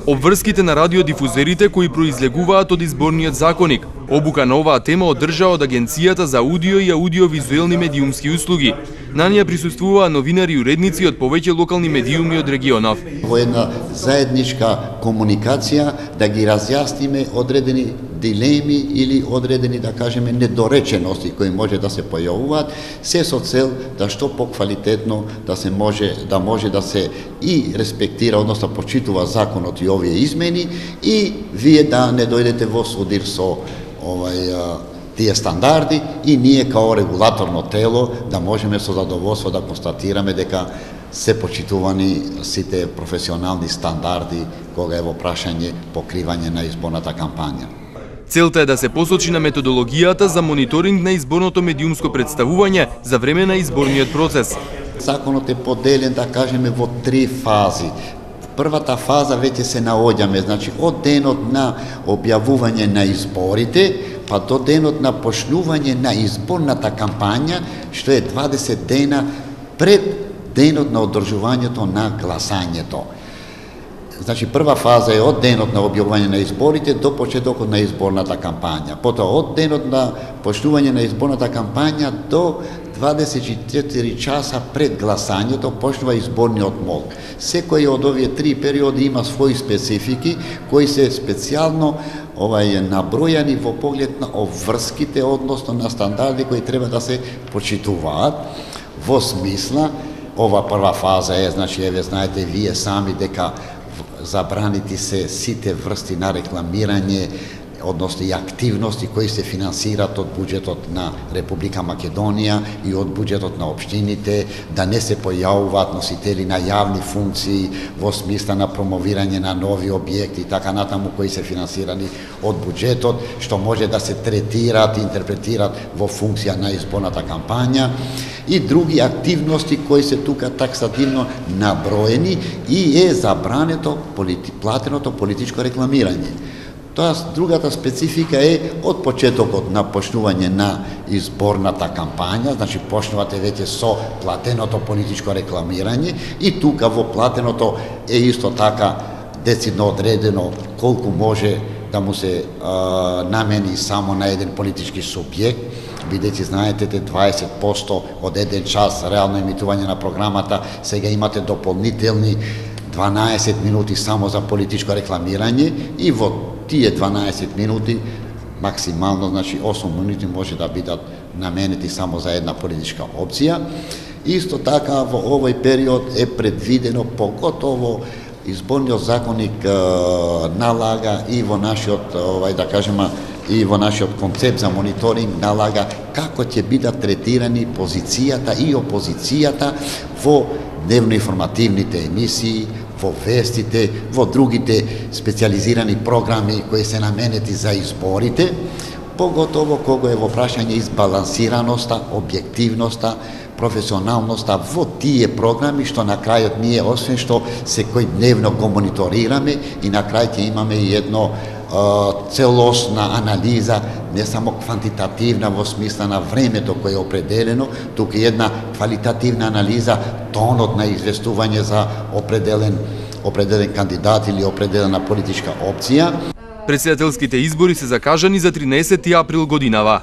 Обврските на радиодифузерите кои произлегуваат од изборниот законник. Обука на оваа тема одржа од Агенцијата за аудио и аудиовизуелни медиумски услуги. На неја присуствуваа новинари и уредници од повеќе локални медиуми од регионов. Во една заедничка комуникација да ги разјасниме одредени дилеми или одредени, да кажеме, недоречености кои може да се појавуваат, се со цел да што поквалитетно да може да се и респектира, односно почитува законот и овие измени, и вие да не дојдете во судир со тие стандарди, и ние као регулаторно тело да можеме со задоволство да констатираме дека се почитувани сите професионални стандарди кога е во прашање покривање на изборната кампања. Целта е да се посочи на методологијата за мониторинг на изборното медиумско представување за време на изборниот процес. Законот е поделен, да кажеме, во 3 фази. Првата фаза веќе се наоѓаме, значи од денот на објавување на изборите, па до денот на почнување на изборната кампања, што е 20 дена пред денот на одржувањето на гласањето. Значи, прва фаза е од денот на објавување на изборите до почетокот на изборната кампања. Потоа од денот на почнување на изборната кампања до 24 часа пред гласањето почнува изборниот молк. Секој од овие 3 периоди има своји специфики кои се специјално набројани во поглед на обврските, односно на стандарди кои треба да се почитуваат. Во смисла, ова прва фаза е, значи, еве знаете вие сами дека забранити се сите врсти на рекламирање, односно и активности кои се финансираат од буџетот на Република Македонија и од буџетот на општините, да не се појавуваат носители на јавни функции во смисла на промовирање на нови објекти и така натаму кои се финансирани од буџетот, што може да се третираат и интерпретираат во функција на изборната кампања, и други активности кои се тука таксативно наброени, и е забрането платеното политичко рекламирање. Тоа другата специфика е од почетокот на почнување на изборната кампања, значи почнувате веќе со платеното политичко рекламирање, и тука во платеното е исто така децидно одредено колку може да му се намени само на еден политички субјект, бидејќи знаете 20% од еден час реално емитување на програмата, сега имате дополнителни 12 минути само за политичко рекламирање, и во тие 12 минути максимално, значи 8 минути може да бидат наменети само за една политичка опција. Исто така во овој период е предвидено, поготово изборниот законник налага и во нашиот, да кажеме, и во нашиот концепт за мониторинг налага како ќе бидат третирани позицијата и опозицијата во дневно-информативните емисии, во вестите, во другите специализирани програми кои се наменети за изборите, поготово кога е во прашање избалансираноста, објективноста, професионалноста во тие програми, што на крајот ние, освен што секој дневно го мониторираме, и на крај ќе имаме и едно целосна анализа, не само квантитативна во смисла на времето кое е определено, туку и една квалитативна анализа, тонот на известување за определен кандидат или определена политичка опција. Претседателските избори се закажани за 13 април годинава.